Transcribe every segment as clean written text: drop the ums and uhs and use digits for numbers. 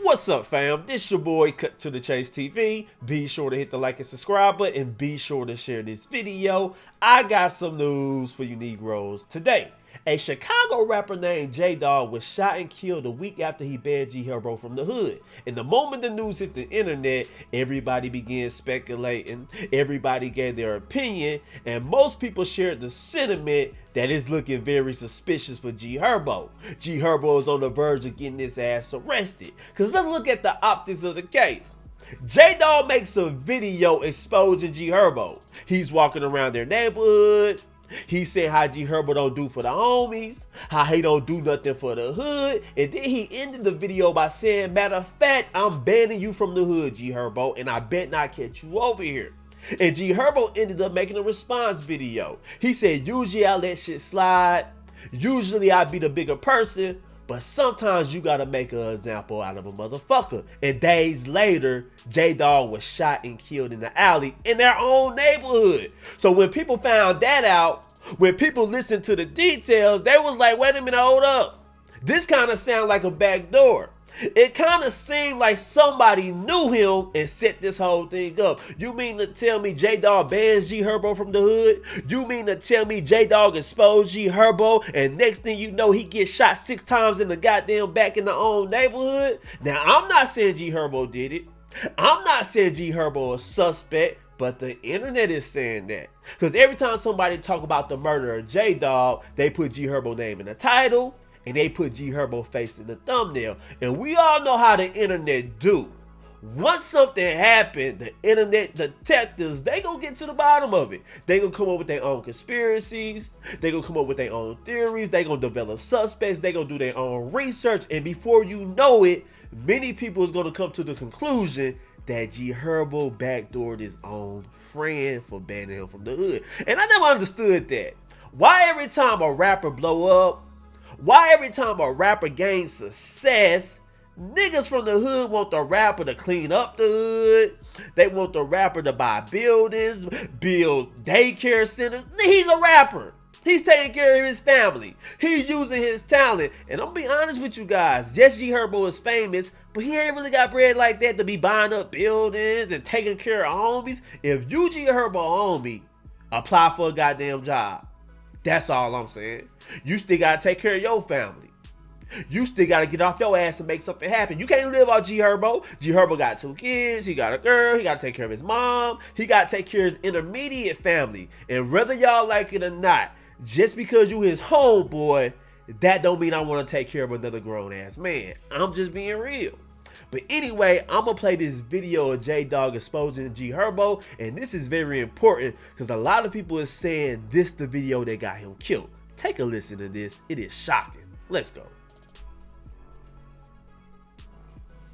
What's up, fam? This your boy Cut to the Chase TV. Be sure to hit the like and subscribe button and be sure to share this video. I got some news for you Negroes today. A Chicago rapper named JDog was shot and killed a week after he banned Herbo from the hood. And the moment the news hit the internet, everybody began speculating, everybody gave their opinion, and most people shared the sentiment that it's looking very suspicious for Herbo. Herbo is on the verge of getting his ass arrested. Cause let's look at the optics of the case. JDog makes a video exposing Herbo. He's walking around their neighborhood. He said how Herbo don't do for the homies, how he don't do nothing for the hood, and then he ended the video by saying, matter of fact, I'm banning you from the hood, Herbo, and I bet not catch you over here. And Herbo ended up making a response video. He said, usually I let shit slide, usually I be the bigger person, but sometimes you gotta make an example out of a motherfucker. And days later, JDog was shot and killed in the alley in their own neighborhood. So when people found that out, when people listened to the details, they was like, wait a minute, hold up. This kind of sound like a backdoor. It kind of seemed like somebody knew him and set this whole thing up. You mean to tell me JDog bans Herbo from the hood? You mean to tell me JDog exposed Herbo and next thing you know he gets shot 6 times in the goddamn back in the own neighborhood? Now I'm not saying Herbo did it. I'm not saying Herbo a suspect. But the internet is saying that. Because every time somebody talk about the murder of JDog, they put Herbo name in the title. And they put Herbo face in the thumbnail. And we all know how the internet do. Once something happened, the internet detectives, they gonna get to the bottom of it. They gonna come up with their own conspiracies. They gonna come up with their own theories. They gonna develop suspects. They gonna do their own research. And before you know it, many people is gonna come to the conclusion that Herbo backdoored his own friend for banning him from the hood. And I never understood that. Why every time a rapper blow up, why every time a rapper gains success, niggas from the hood want the rapper to clean up the hood, they want the rapper to buy buildings, build daycare centers? He's a rapper. He's taking care of his family. He's using his talent. And I'm gonna be honest with you guys, yes, Herbo is famous, but he ain't really got bread like that to be buying up buildings and taking care of homies. If you Herbo homie, apply for a goddamn job. That's all I'm saying. You still gotta take care of your family. You still gotta get off your ass and make something happen. You can't live off Herbo. Herbo got 2 kids. He got a girl. He gotta take care of his mom. He gotta take care of his intermediate family. And whether y'all like it or not, just because you his homeboy, that don't mean I want to take care of another grown ass man. I'm just being real. But anyway, I'm gonna play this video of JDog exposing Herbo, and this is very important because a lot of people is saying this the video that got him killed. Take a listen to this. It is shocking. Let's go.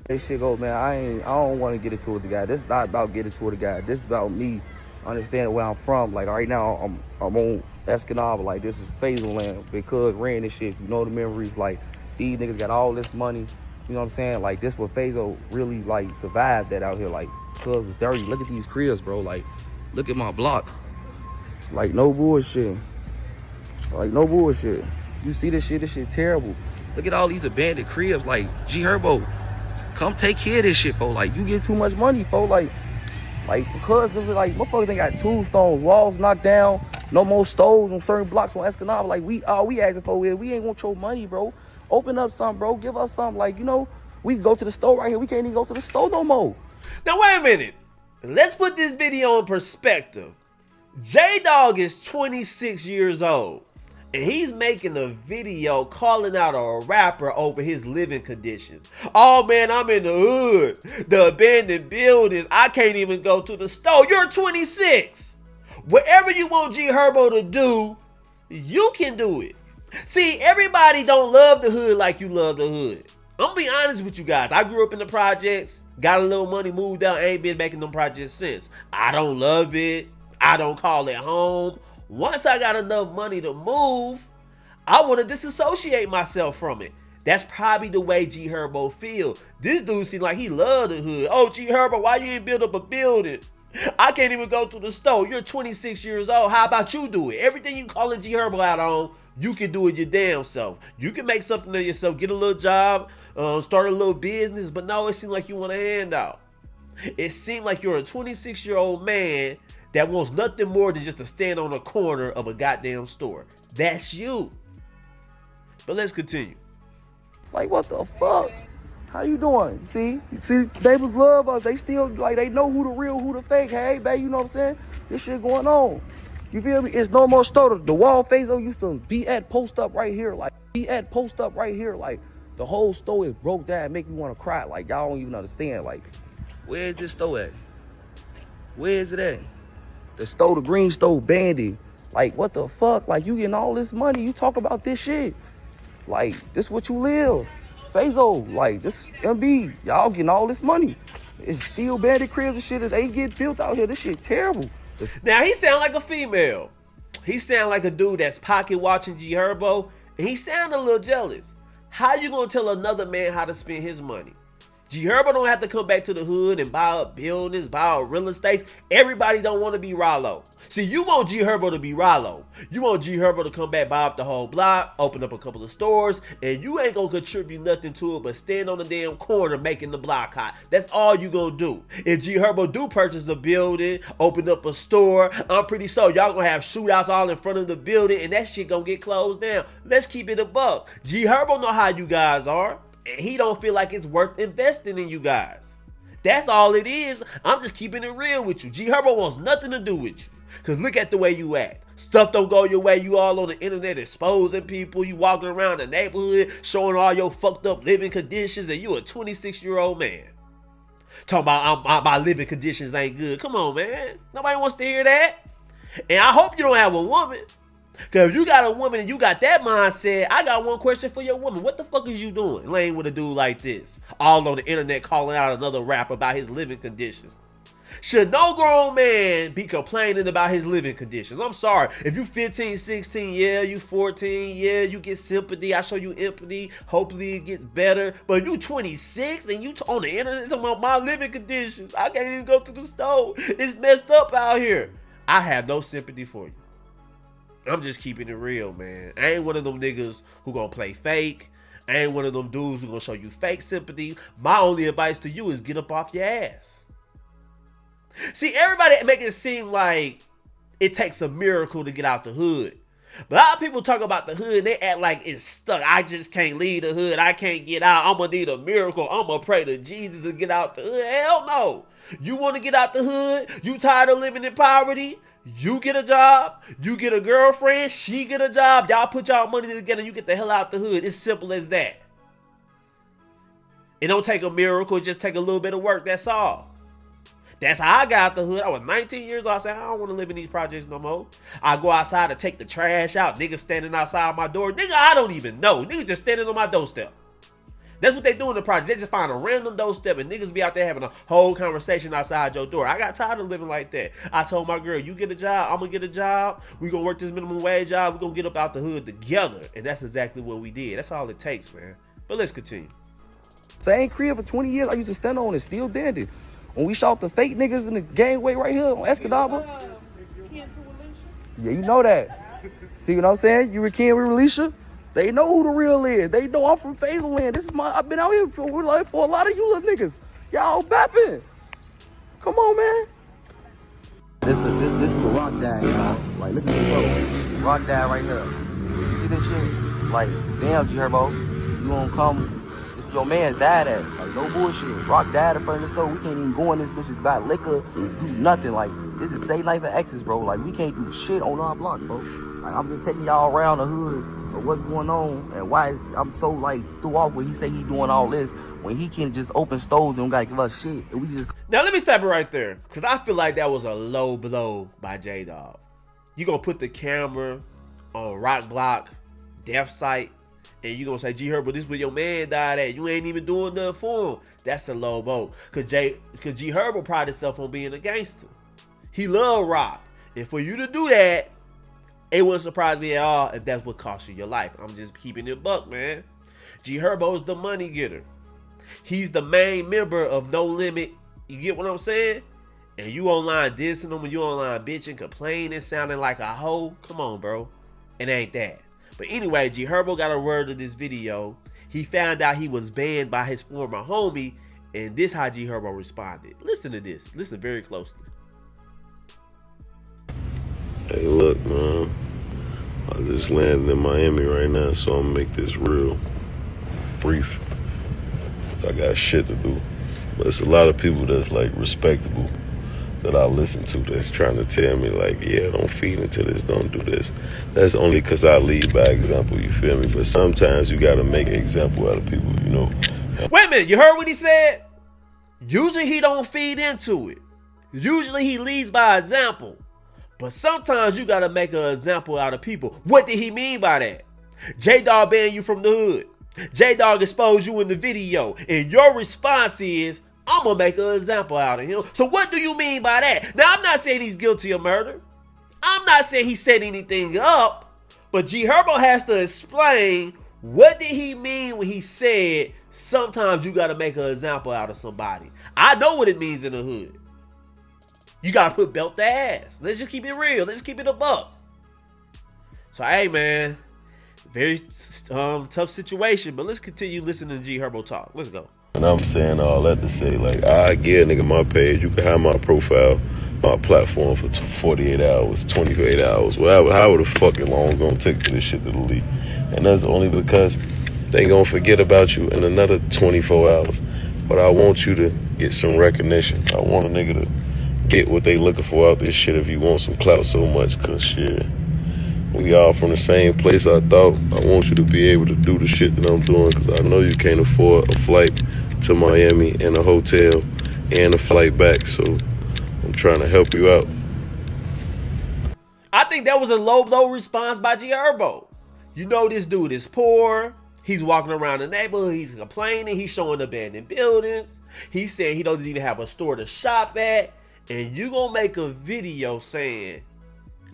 Hey, shit go, man. I don't want to get into it with the guy. This is not about getting into it with the guy. This is about me understanding where I'm from. Like right now, I'm on Escanaba. Like this is Faisal land because ran this shit. You know the memories. Like these niggas got all this money. You know what I'm saying? Like this what Faisal really like survived that out here. Like cuz was dirty. Look at these cribs, bro. Like look at my block. Like no bullshit. Like no bullshit. You see this shit? This shit terrible. Look at all these abandoned cribs. Like Herbo, come take care of this shit, fo. Like you get too much money, fo. Like because like motherfuckers ain't got tombstones, walls knocked down, no more stoves on certain blocks on Escanaba. Like we asking for is we ain't want your money, bro. Open up something, bro. Give us something. Like, you know, we can go to the store right here. We can't even go to the store no more. Now, wait a minute. Let's put this video in perspective. JDog is 26 years old. And he's making a video calling out a rapper over his living conditions. Oh, man, I'm in the hood. The abandoned buildings. I can't even go to the store. You're 26. Whatever you want Herbo to do, you can do it. See, everybody don't love the hood like you love the hood. I'm gonna be honest with you guys. I grew up in the projects, got a little money, moved out, ain't been back in them projects since. I don't love it. I don't call it home. Once I got enough money to move, I want to disassociate myself from it. That's probably the way Herbo feel. This dude seems like he love the hood. Oh, Herbo, why you ain't build up a building? I can't even go to the store. You're 26 years old. How about you do it? Everything you calling Herbo out on, you can do it your damn self. You can make something of yourself, get a little job, start a little business, but no, it seemed like you want a handout. It seemed like you're a 26-year-old man that wants nothing more than just to stand on a corner of a goddamn store. That's you. But let's continue. Like, what the fuck? How you doing? See, neighbors love us. They still, like, they know who the real, who the fake. Hey, babe, you know what I'm saying? This shit going on. You feel me? It's no more store. The wall Fazo used to be at post up right here. Like, the whole store is broke down. Make me want to cry. Like, y'all don't even understand. Like, where is this store at? Where is it at? The store, the green store, Bandy. Like, what the fuck? Like, you getting all this money. You talk about this shit. Like, this what you live. Fazo, like, this MB. Y'all getting all this money. It's still Bandy cribs and shit that ain't get built out here. This shit terrible. Now, he sound like a female. He sound like a dude that's pocket watching G Herbo. And he sound a little jealous. How you gonna tell another man how to spend his money? G Herbo don't have to come back to the hood and buy up buildings, buy up real estate. Everybody don't want to be Rollo. See, you want G Herbo to be Rollo. You want G Herbo to come back, buy up the whole block, open up a couple of stores, and you ain't gonna contribute nothing to it but stand on the damn corner making the block hot. That's all you gonna do. If G Herbo do purchase a building, open up a store, I'm pretty sure y'all gonna have shootouts all in front of the building, and that shit gonna get closed down. Let's keep it a buck. G Herbo know how you guys are. And he don't feel like it's worth investing in you guys. That's all it is. I'm just keeping it real with you. G Herbo wants nothing to do with you. Cause look at the way you act. Stuff don't go your way. You all on the internet exposing people. You walking around the neighborhood showing all your fucked up living conditions, and you a 26-year-old man. Talking about my living conditions ain't good. Come on, man. Nobody wants to hear that. And I hope you don't have a woman. Cause if you got a woman and you got that mindset, I got one question for your woman. What the fuck is you doing laying with a dude like this? All on the internet calling out another rapper about his living conditions. Should no grown man be complaining about his living conditions? I'm sorry. If you 15, 16, yeah, you 14, yeah, you get sympathy. I show you empathy. Hopefully it gets better. But if you 26 and you on the internet talking about my living conditions, I can't even go to the store. It's messed up out here. I have no sympathy for you. I'm just keeping it real, man. I ain't one of them niggas who gonna play fake. I ain't one of them dudes who gonna show you fake sympathy. My only advice to you is get up off your ass. See, everybody make it seem like it takes a miracle to get out the hood. But a lot of people talk about the hood, they act like it's stuck. I just can't leave the hood. I can't get out. I'm gonna need a miracle. I'm gonna pray to Jesus to get out the hood. Hell no. You wanna get out the hood? You tired of living in poverty? You get a job, you get a girlfriend, she get a job, y'all put y'all money together, you get the hell out the hood. It's simple as that. It don't take a miracle, it just take a little bit of work, that's all. That's how I got out the hood. I was 19 years old. I said, I don't want to live in these projects no more. I go outside to take the trash out. Niggas standing outside my door. Nigga, I don't even know. Niggas just standing on my doorstep. That's what they do in the project. They just find a random doorstep and niggas be out there having a whole conversation outside your door. I got tired of living like that. I told my girl, you get a job, I'm gonna get a job. We gonna work this minimum wage job. We gonna get up out the hood together. And that's exactly what we did. That's all it takes, man. But let's continue. Same crib for 20 years. I used to stand on it, still banded. When we shot the fake niggas in the gangway right here on Escanaba. Yeah, you know that. See what I'm saying? You were kin with Alicia? They know who the real is. They know I'm from Fazelland. This is I've been out here for a lot of you little niggas. Y'all bapping. Come on, man. This is a rock dad, y'all. Like, look at this rock. Rock dad right here. You see this shit? Like, damn, G Herbo. You won't come. This is your man's dad at. Like, no bullshit. Rock dad in front of the store. We can't even go in this bitch and buy liquor and do nothing. Like, this is Say Life and Exes, bro. Like, we can't do shit on our block, bro. Like, I'm just taking y'all around the hood. What's going on and why I'm so like threw off when he say he doing all this when he can just open stores and don't gotta give us shit and we just. Now let me stop it right there because I feel like that was a low blow by JDog. You gonna put the camera on Rock Block death site and you gonna say, G Herbo, this where your man died at. You ain't even doing nothing for him. That's a low blow because G Herbo pride himself on being a gangster. He love rock, and for you to do that, it wouldn't surprise me at all if that's what cost you your life. I'm just keeping it buck, man. G Herbo's the money getter. He's the main member of No Limit. You get what I'm saying? And you online dissing him and you online bitching, complaining, sounding like a hoe. Come on, bro. It ain't that. But anyway, G Herbo got a word of this video. He found out he was banned by his former homie, and this how G Herbo responded. Listen to this. Listen very closely. Hey, look, man. I just landed in Miami right now, so I'm gonna make this real brief. I got shit to do. But it's a lot of people that's like respectable that I listen to that's trying to tell me like, yeah, don't feed into this, don't do this. That's only because I lead by example, you feel me? But sometimes you gotta make an example out of people, you know. Wait a minute, you heard what he said? Usually he don't feed into it. Usually he leads by example. But sometimes you gotta make an example out of people. What did he mean by that? JDog banned you from the hood. JDog exposed you in the video. And your response is, I'm gonna make an example out of him. So what do you mean by that? Now, I'm not saying he's guilty of murder. I'm not saying he set anything up. But G Herbo has to explain, what did he mean when he said, sometimes you gotta make an example out of somebody. I know what it means in the hood. You gotta put belt to ass. Let's just keep it real. Let's just keep it a buck. So, hey, man. Very tough situation, but let's continue listening to G Herbo talk. Let's go. And I'm saying all that to say, like, I get nigga my page. You can have my profile, my platform for 48 hours, 28 hours, whatever, however the fucking long it's gonna take for this shit to delete. And that's only because they ain't gonna forget about you in another 24 hours. But I want you to get some recognition. I want a nigga to get what they looking for out this shit if you want some clout so much, cause shit, we all from the same place. I thought I want you to be able to do the shit that I'm doing, because I know you can't afford a flight to Miami and a hotel and a flight back, so I'm trying to help you out. I think that was a low blow response by G Herbo. You know, this dude is poor. He's walking around the neighborhood. He's complaining. He's showing abandoned buildings. He's saying he doesn't even have a store to shop at. And you gonna make a video saying,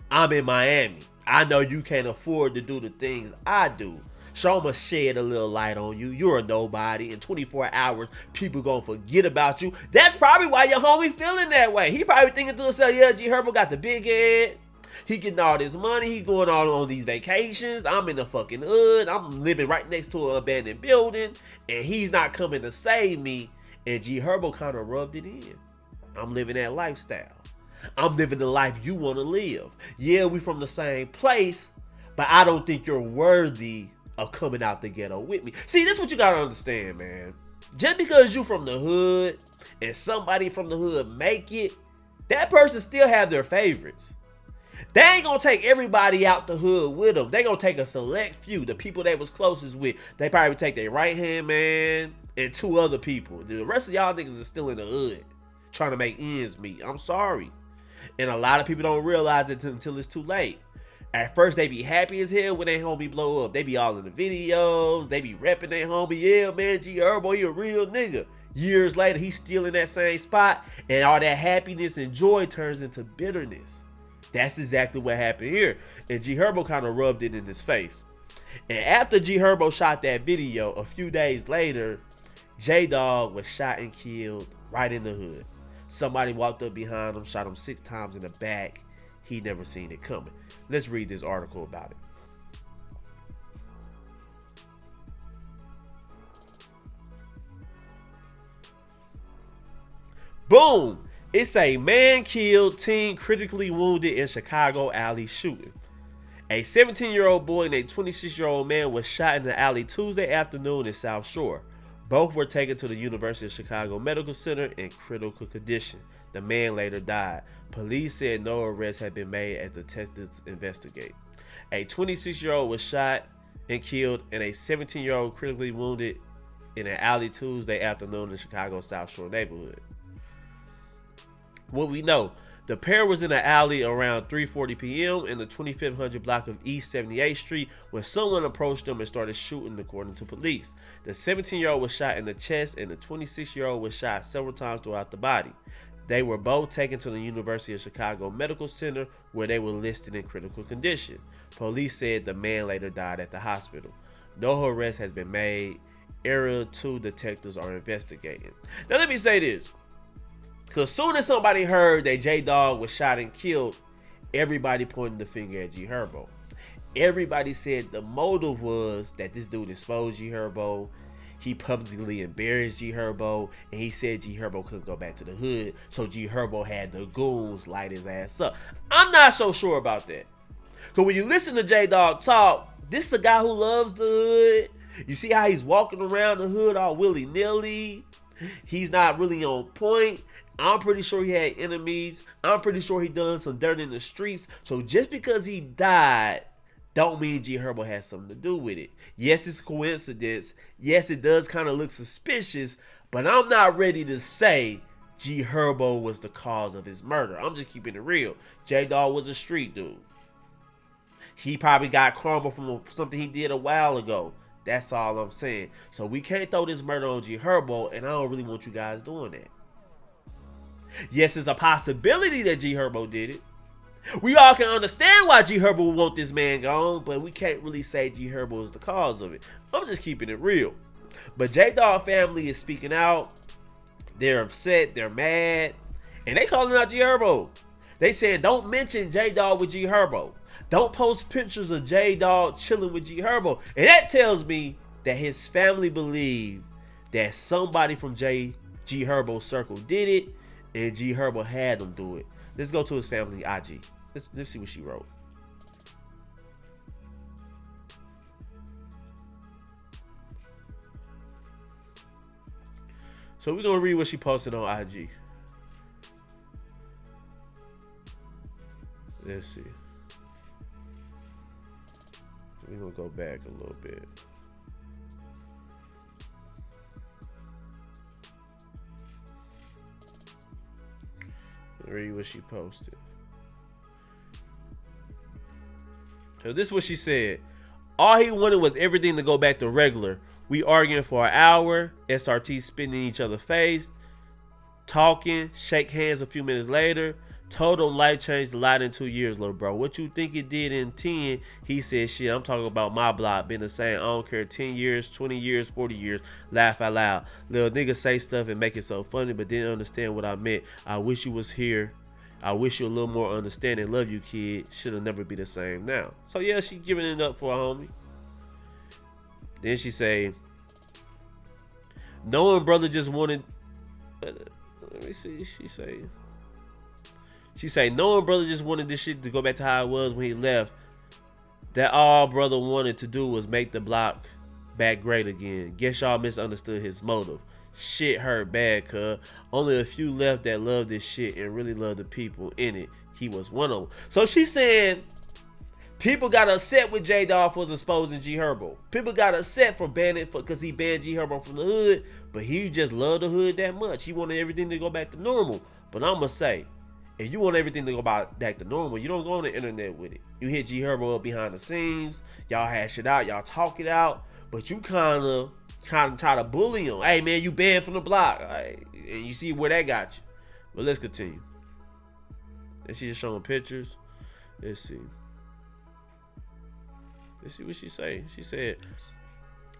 I'm in Miami. I know you can't afford to do the things I do. So I'ma shed a little light on you. You're a nobody. In 24 hours, people gonna forget about you. That's probably why your homie feeling that way. He probably thinking to himself, yeah, G Herbo got the big head. He getting all this money. He going on these vacations. I'm in the fucking hood. I'm living right next to an abandoned building. And he's not coming to save me. And G Herbo kind of rubbed it in. I'm living that lifestyle. I'm living the life you want to live. Yeah, we from the same place, but I don't think you're worthy of coming out the ghetto with me. See, this is what you got to understand, man. Just because you from the hood and somebody from the hood make it, that person still have their favorites. They ain't going to take everybody out the hood with them. They going to take a select few, the people they was closest with. They probably take their right-hand man and 2 other people. The rest of y'all niggas is still in the hood trying to make ends meet. I'm sorry. And a lot of people don't realize it until it's too late. At first, they be happy as hell when their homie blow up. They be all in the videos. They be repping their homie. Yeah, man, G Herbo, he a real nigga. Years later, he's still in that same spot. And all that happiness and joy turns into bitterness. That's exactly what happened here. And G Herbo kind of rubbed it in his face. And after G Herbo shot that video, a few days later, JDog was shot and killed right in the hood. Somebody walked up behind him, shot him 6 times in the back. He never seen it coming. Let's read this article about it. Boom! It's a man killed, teen critically wounded in Chicago alley shooting. A 17-year-old boy and a 26-year-old man was shot in the alley Tuesday afternoon in South Shore. Both were taken to the University of Chicago Medical Center in critical condition. The man later died. Police said no arrests had been made as detectives investigate. A 26-year-old was shot and killed, and a 17-year-old critically wounded in an alley Tuesday afternoon in Chicago's South Shore neighborhood. What we know, the pair was in an alley around 3:40 p.m. in the 2500 block of East 78th Street when someone approached them and started shooting, according to police. The 17-year-old was shot in the chest and the 26-year-old was shot several times throughout the body. They were both taken to the University of Chicago Medical Center where they were listed in critical condition. Police said the man later died at the hospital. No arrest has been made. Area 2 detectives are investigating. Now let me say this. Because as soon as somebody heard that JDog was shot and killed, everybody pointed the finger at G Herbo. Everybody said the motive was that this dude exposed G Herbo. He publicly embarrassed G Herbo, and he said G Herbo couldn't go back to the hood, so G Herbo had the goons light his ass up. I'm not so sure about that. Because when you listen to JDog talk, this is a guy who loves the hood. You see how he's walking around the hood all willy-nilly. He's not really on point. I'm pretty sure he had enemies. I'm pretty sure he done some dirt in the streets. So just because he died, don't mean G Herbo has something to do with it. Yes, it's a coincidence. Yes, it does kind of look suspicious, but I'm not ready to say G Herbo was the cause of his murder. I'm just keeping it real. JDog was a street dude. He probably got karma from something he did a while ago. That's all I'm saying. So we can't throw this murder on G Herbo, and I don't really want you guys doing that. Yes, it's a possibility that G Herbo did it. We all can understand why G Herbo would want this man gone, but we can't really say G Herbo is the cause of it. I'm just keeping it real. But JDog family is speaking out. They're upset. They're mad. And they calling out G Herbo. They saying don't mention JDog with G Herbo. Don't post pictures of JDog chilling with G Herbo. And that tells me that his family believe that somebody from G Herbo's circle did it, and G Herbo had them do it. Let's go to his family IG. Let's see what she wrote. So we're gonna read what she posted on IG. Let's see. We're gonna go back a little bit. Read what she posted. So this is what she said. All he wanted was everything to go back to regular. We arguing for an hour. SRT spitting in each other's face. Talking. Shake hands a few minutes later. Told him life changed a lot in 2 years, little bro. What you think it did in 10? He said, shit, I'm talking about my block. Been the same. I don't care. 10 years, 20 years, 40 years. Laugh out loud. Little niggas say stuff and make it so funny, but didn't understand what I meant. I wish you was here. I wish you a little more understanding. Love you, kid. Should have never be the same now. So, yeah, she giving it up for a homie. Then she say, knowing brother just wanted... Let me see. She say, knowing brother just wanted this shit to go back to how it was when he left. That all brother wanted to do was make the block back great again. Guess y'all misunderstood his motive. Shit hurt bad, cuz. Only a few left that love this shit and really love the people in it. He was one of them. So she's saying people got upset with JDog for exposing G Herbo. People got upset for banning because he banned G Herbo from the hood, but he just loved the hood that much. He wanted everything to go back to normal. But I'ma say, if you want everything to go back to normal, you don't go on the internet with it. You hit G Herbo up behind the scenes. Y'all hash it out. Y'all talk it out. But you kind of try to bully him. Hey, man, you banned from the block. Right? And you see where that got you. But let's continue. And she just showing pictures. Let's see. Let's see what she say. She said,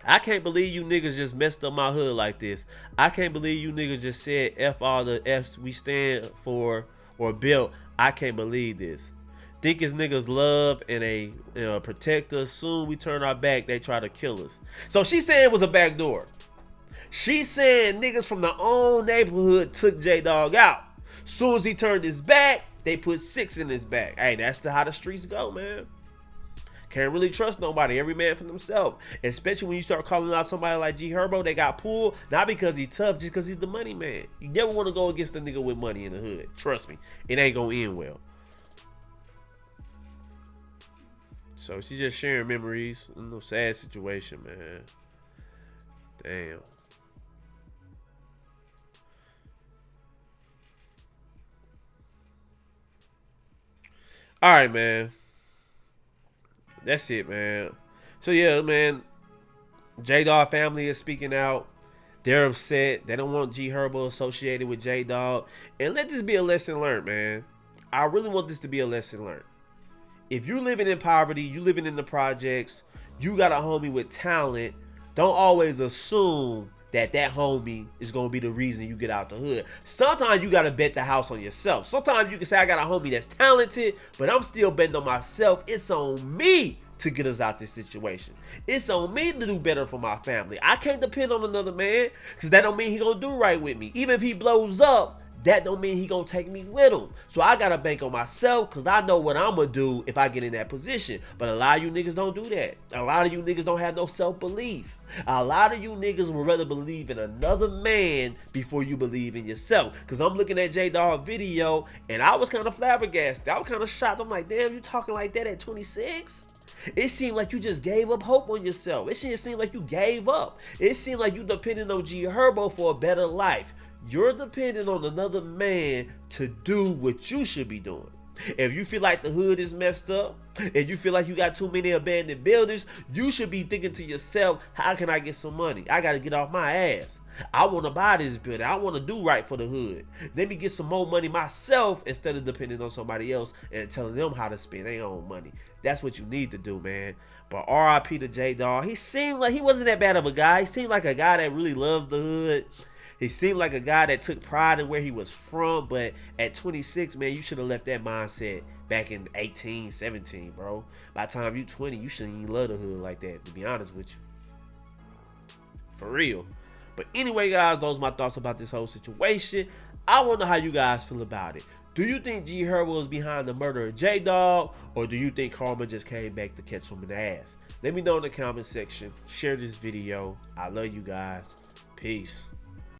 I can't believe you niggas just messed up my hood like this. I can't believe you niggas just said F all the F's we stand for or built. I can't believe this. Think it's niggas love and they protect us. Soon we turn our back, they try to kill us. So she saying it was a backdoor. She saying niggas from the own neighborhood took JDog out. Soon as he turned his back, they put 6 in his back. Hey, that's how the streets go, man. Can't really trust nobody. Every man for themselves. Especially when you start calling out somebody like G Herbo, they got pulled. Not because he's tough, just because he's the money man. You never want to go against a nigga with money in the hood. Trust me. It ain't going to end well. So she's just sharing memories. No sad situation, man. Damn. All right, man. That's it, man. So yeah, man. JDog family is speaking out. They're upset. They don't want G Herbo associated with JDog. And let this be a lesson learned, man. I really want this to be a lesson learned. If you're living in poverty, you living in the projects, you got a homie with talent, don't always assume that homie is going to be the reason you get out the hood. Sometimes you got to bet the house on yourself. Sometimes you can say, I got a homie that's talented, but I'm still betting on myself. It's on me to get us out this situation. It's on me to do better for my family. I can't depend on another man, because that don't mean he gonna do right with me. Even if he blows up, that don't mean he gonna take me with him. So I gotta bank on myself, because I know what I'm gonna do if I get in that position. But a lot of you niggas don't do that. A lot of you niggas don't have no self-belief. A lot of you niggas would rather believe in another man before you believe in yourself. Because I'm looking at JDog video, and I was kind of flabbergasted. I was kind of shocked. I'm like, damn, you talking like that at 26? It seemed like you just gave up hope on yourself. It just seemed like you gave up. It seemed like you depended on Herbo for a better life. You're dependent on another man to do what you should be doing. If you feel like the hood is messed up, if you feel like you got too many abandoned buildings, you should be thinking to yourself, how can I get some money? I got to get off my ass. I want to buy this building. I want to do right for the hood. Let me get some more money myself instead of depending on somebody else and telling them how to spend their own money. That's what you need to do, man. But RIP to JDog. He seemed like he wasn't that bad of a guy. He seemed like a guy that really loved the hood. He seemed like a guy that took pride in where he was from, but at 26, man, you should have left that mindset back in 18, 17, bro. By the time you 20, you shouldn't even love the hood like that, to be honest with you. For real. But anyway, guys, those are my thoughts about this whole situation. I want to know how you guys feel about it. Do you think Herbo is behind the murder of JDog, or do you think karma just came back to catch him in the ass? Let me know in the comment section. Share this video. I love you guys. Peace.